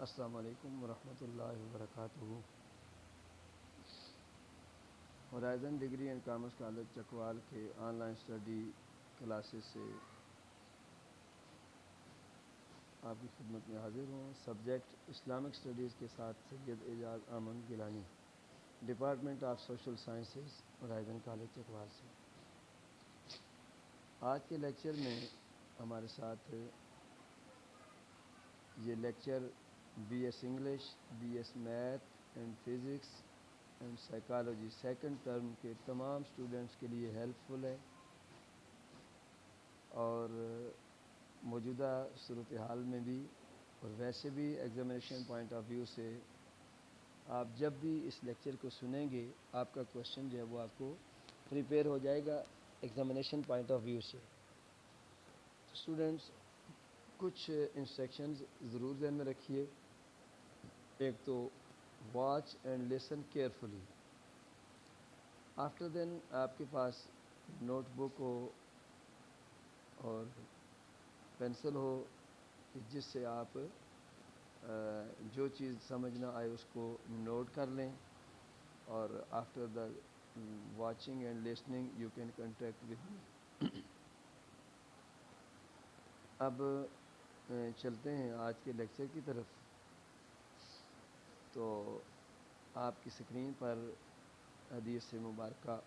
السلام علیکم ورحمۃ اللہ وبرکاتہ۔ Horizon degree and commerce college Chakwal کے آن لائن اسٹڈی کلاسز سے آپ کی خدمت میں حاضر ہوں۔ سبجیکٹ اسلامک اسٹڈیز کے ساتھ Syed Ejaz Ahmed Gilani, department of social sciences, Horizon College Chakwal سے۔ آج کے لیکچر میں ہمارے ساتھ یہ lecture B S English, B S math and physics and psychology second term کے تمام اسٹوڈنٹس کے لیے ہیلپ فل ہے، اور موجودہ صورتحال میں بھی اور ویسے بھی ایگزامینیشن پوائنٹ آف ویو سے آپ جب بھی اس لیکچر کو سنیں گے آپ کا کوشچن جو ہے وہ آپ کو پریپیئر ہو جائے گا ایگزامینیشن پوائنٹ آف ویو سے۔ اسٹوڈنٹس کچھ انسٹرکشنز ضرور ذہن میں رکھیے۔ ایک تو watch and listen carefully. After then آپ کے پاس نوٹ بک ہو اور پینسل ہو کہ جس سے آپ جو چیز سمجھ نہ آئے اس کو نوٹ کر لیں، اور after the watching and listening you can contact with me. اب چلتے ہیں آج کے لیکچر کی طرف۔ تو آپ کی اسکرین پر حدیث مبارکہ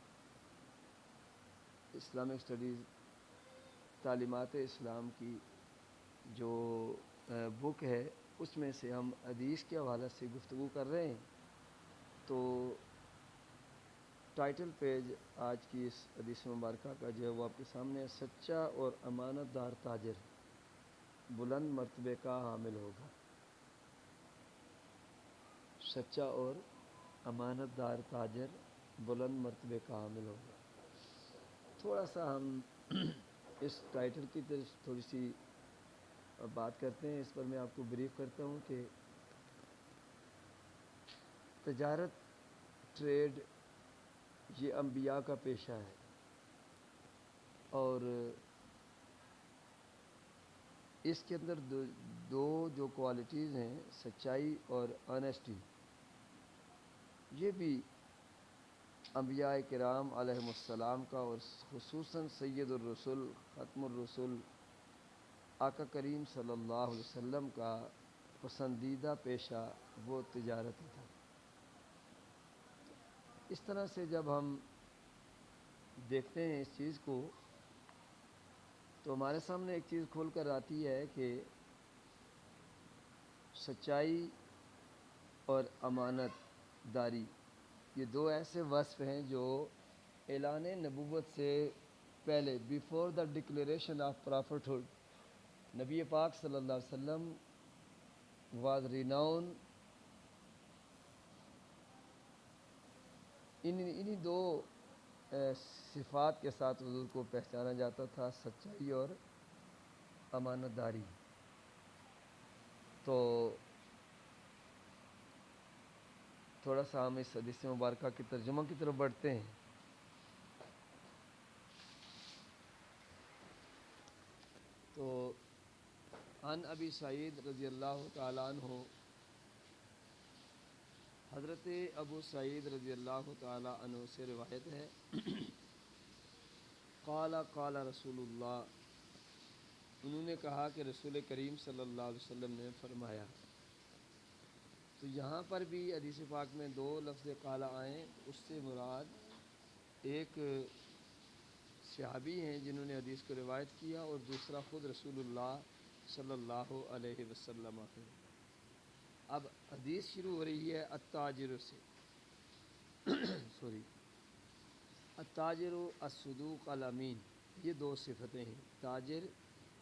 اسلامک اسٹڈیز تعلیمات اسلام کی جو بک ہے اس میں سے ہم حدیث کے حوالے سے گفتگو کر رہے ہیں۔ تو ٹائٹل پیج آج کی اس حدیث مبارکہ کا جو ہے وہ آپ کے سامنے ہے، سچا اور امانت دار تاجر بلند مرتبے کا حامل ہوگا۔ سچا اور امانت دار تاجر بلند مرتبے کا حامل ہوگا۔ تھوڑا سا ہم اس ٹائٹل کی طرف تھوڑی سی بات کرتے ہیں۔ اس پر میں آپ کو بریف کرتا ہوں کہ تجارت، ٹریڈ، یہ انبیاء کا پیشہ ہے، اور اس کے اندر دو جو کوالٹیز ہیں، سچائی اور آنیسٹی، یہ بھی انبیاء کرام علیہم السلام کا اور خصوصاً سید الرسل ختم الرسل آقا کریم صلی اللہ علیہ وسلم کا پسندیدہ پیشہ وہ تجارت تھا۔ اس طرح سے جب ہم دیکھتے ہیں اس چیز کو تو ہمارے سامنے ایک چیز کھول کر آتی ہے کہ سچائی اور امانت داری یہ دو ایسے وصف ہیں جو اعلان نبوت سے پہلے before the declaration of prophethood نبی پاک صلی اللہ علیہ وسلم واز ریناؤن انہی دو صفات کے ساتھ حضور کو پہچانا جاتا تھا، سچائی اور امانت داری۔ تو تھوڑا سا ہم اس حدیث مبارکہ کی ترجمہ کی طرف بڑھتے ہیں۔ تو عن ابی سعید رضی اللہ تعالیٰ عنہ، حضرت ابو سعید رضی اللہ تعالیٰ عنہ سے روایت ہے، قال قال رسول اللہ، انہوں نے کہا کہ رسول کریم صلی اللہ علیہ وسلم نے فرمایا۔ تو یہاں پر بھی حدیث پاک میں دو لفظ قال آئیں، اس سے مراد ایک صحابی ہیں جنہوں نے حدیث کو روایت کیا، اور دوسرا خود رسول اللہ صلی اللہ علیہ وسلم ہے۔ اب حدیث شروع ہو رہی ہے التاجر سے التاجر الصدوق الامین، یہ دو صفتیں ہیں، تاجر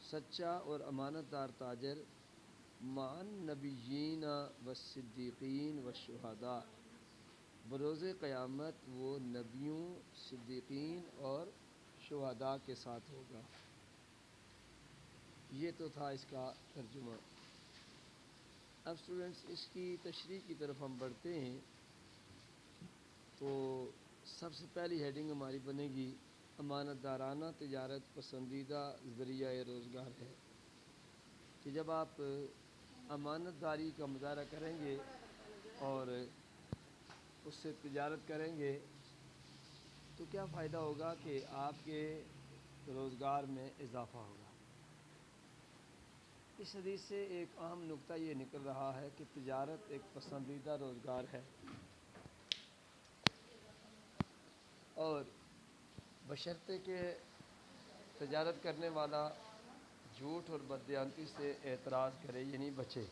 سچا اور امانت دار تاجر، مع النبیین والصدیقین والشہداء، بروز قیامت وہ نبیوں، صدیقین اور شہداء کے ساتھ ہوگا۔ یہ تو تھا اس کا ترجمہ۔ اب اسٹوڈنٹس اس کی تشریح کی طرف ہم بڑھتے ہیں۔ تو سب سے پہلی ہیڈنگ ہماری بنے گی امانت دارانہ تجارت پسندیدہ ذریعہ روزگار ہے، کہ جب آپ امانت داری کا مظاہرہ کریں گے اور اس سے تجارت کریں گے تو کیا فائدہ ہوگا کہ آپ کے روزگار میں اضافہ ہوگا۔ اس حدیث سے ایک اہم نقطہ یہ نکل رہا ہے کہ تجارت ایک پسندیدہ روزگار ہے اور بشرطے کہ تجارت کرنے والا جھوٹ اور بددیانتی سے اعتراض کرے یعنی بچے۔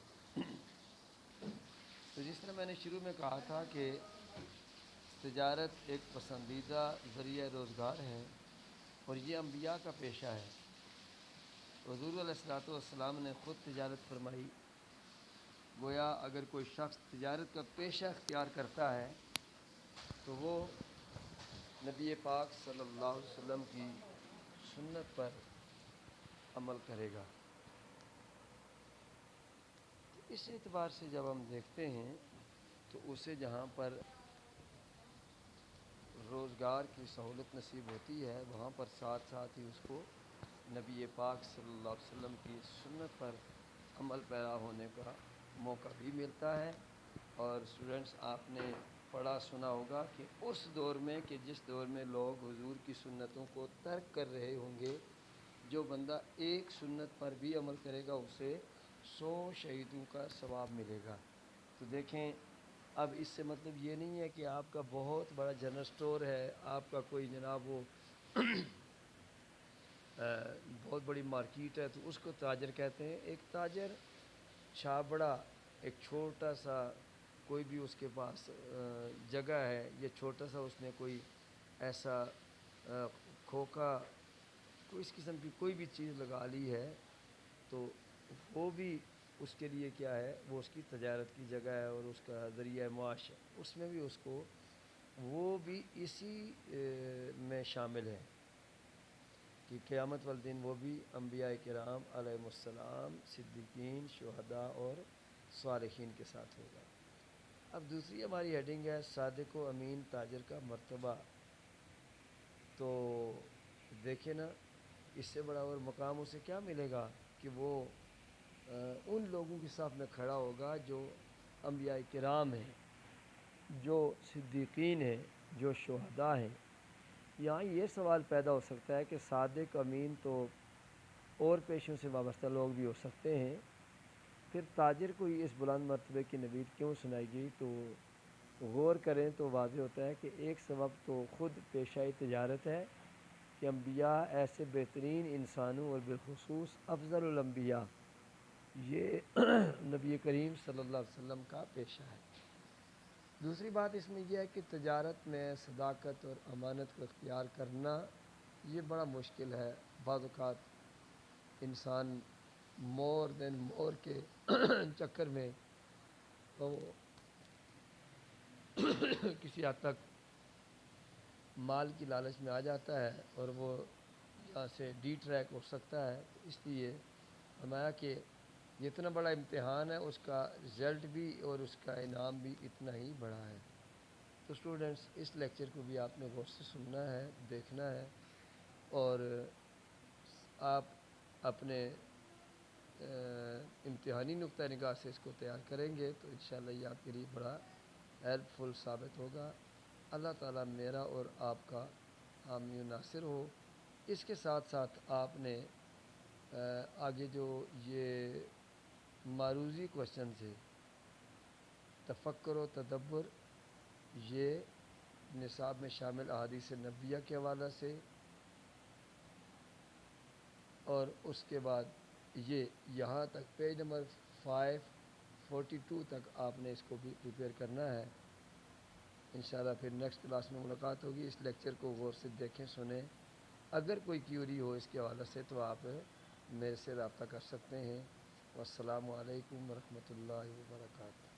تو جس طرح میں نے شروع میں کہا تھا کہ تجارت ایک پسندیدہ ذریعہ روزگار ہے اور یہ انبیاء کا پیشہ ہے۔ حضور علیہ الصلوۃ والسلام نے خود تجارت فرمائی۔ گویا اگر کوئی شخص تجارت کا پیشہ اختیار کرتا ہے تو وہ نبی پاک صلی اللہ علیہ وسلم کی سنت پر عمل کرے گا۔ اس اعتبار سے جب ہم دیکھتے ہیں تو اسے جہاں پر روزگار کی سہولت نصیب ہوتی ہے وہاں پر ساتھ ساتھ ہی اس کو نبی پاک صلی اللہ علیہ وسلم کی سنت پر عمل پیرا ہونے کا موقع بھی ملتا ہے۔ اور اسٹوڈنٹس آپ نے پڑھا سنا ہوگا کہ اس دور میں کہ جس دور میں لوگ حضور کی سنتوں کو ترک کر رہے ہوں گے، جو بندہ ایک سنت پر بھی عمل کرے گا اسے 100 شہیدوں کا ثواب ملے گا۔ تو دیکھیں اب اس سے مطلب یہ نہیں ہے کہ آپ کا بہت بڑا جنرل اسٹور ہے، آپ کا کوئی جناب وہ بہت بڑی مارکیٹ ہے تو اس کو تاجر کہتے ہیں۔ ایک تاجر چھابڑا ایک چھوٹا سا کوئی بھی اس کے پاس جگہ ہے یا چھوٹا سا اس نے کوئی ایسا کھوکھا کوئی اس قسم کی کوئی بھی چیز لگا لی ہے تو وہ بھی اس کے لیے کیا ہے، وہ اس کی تجارت کی جگہ ہے اور اس کا ذریعہ معاش ہے، اس میں بھی اس کو وہ بھی اسی میں شامل ہے کہ قیامت والدین وہ بھی انبیاء کرام علیہ السلام، صدیقین، شہداء اور صالحین کے ساتھ ہوگا۔ اب دوسری ہماری ہیڈنگ ہے صادق و امین تاجر کا مرتبہ۔ تو دیکھیں نا اس سے بڑا اور مقام اسے کیا ملے گا کہ وہ ان لوگوں کی صف میں کھڑا ہوگا جو انبیاء کرام ہیں، جو صدیقین ہیں، جو شہداء ہیں۔ یہاں یہ سوال پیدا ہو سکتا ہے کہ صادق امین تو اور پیشوں سے وابستہ لوگ بھی ہو سکتے ہیں، پھر تاجر کو اس بلند مرتبے کی نوید کیوں سنائی گئی؟ تو غور کریں تو واضح ہوتا ہے کہ ایک سبب تو خود پیشہ تجارت ہے کہ انبیاء ایسے بہترین انسانوں اور بالخصوص افضل الانبیاء یہ نبی کریم صلی اللہ علیہ وسلم کا پیشہ ہے۔ دوسری بات اس میں یہ ہے کہ تجارت میں صداقت اور امانت کو اختیار کرنا یہ بڑا مشکل ہے۔ بعض اوقات انسان مور دین مور کے چکر میں وہ کسی حد تک مال کی لالچ میں آ جاتا ہے اور وہ یہاں سے ڈی ٹریک ہو سکتا ہے۔ اس لیے فرمایا کہ جتنا بڑا امتحان ہے اس کا رزلٹ بھی اور اس کا انعام بھی اتنا ہی بڑا ہے۔ تو اسٹوڈنٹس اس لیکچر کو بھی آپ نے غور سے سننا ہے، دیکھنا ہے اور آپ اپنے امتحانی نقطہ نگاہ سے اس کو تیار کریں گے تو انشاءاللہ یہ آپ کے لیے بڑا ہیلپ فل ثابت ہوگا۔ اللہ تعالیٰ میرا اور آپ کا حامی و ناصر ہو۔ اس کے ساتھ ساتھ آپ نے آگے جو یہ معروضی کوشچن سے تفکر و تدبر یہ نصاب میں شامل احادیث نبویہ کے حوالہ سے اور اس کے بعد یہ یہاں تک پیج نمبر 542 تک آپ نے اس کو بھی پریپیئر کرنا ہے۔ انشاءاللہ پھر نیکسٹ کلاس میں ملاقات ہوگی۔ اس لیکچر کو غور سے دیکھیں، سنیں۔ اگر کوئی کیوری ہو اس کے حوالے سے تو آپ میرے سے رابطہ کر سکتے ہیں۔ والسلام علیکم ورحمۃ اللہ وبرکاتہ۔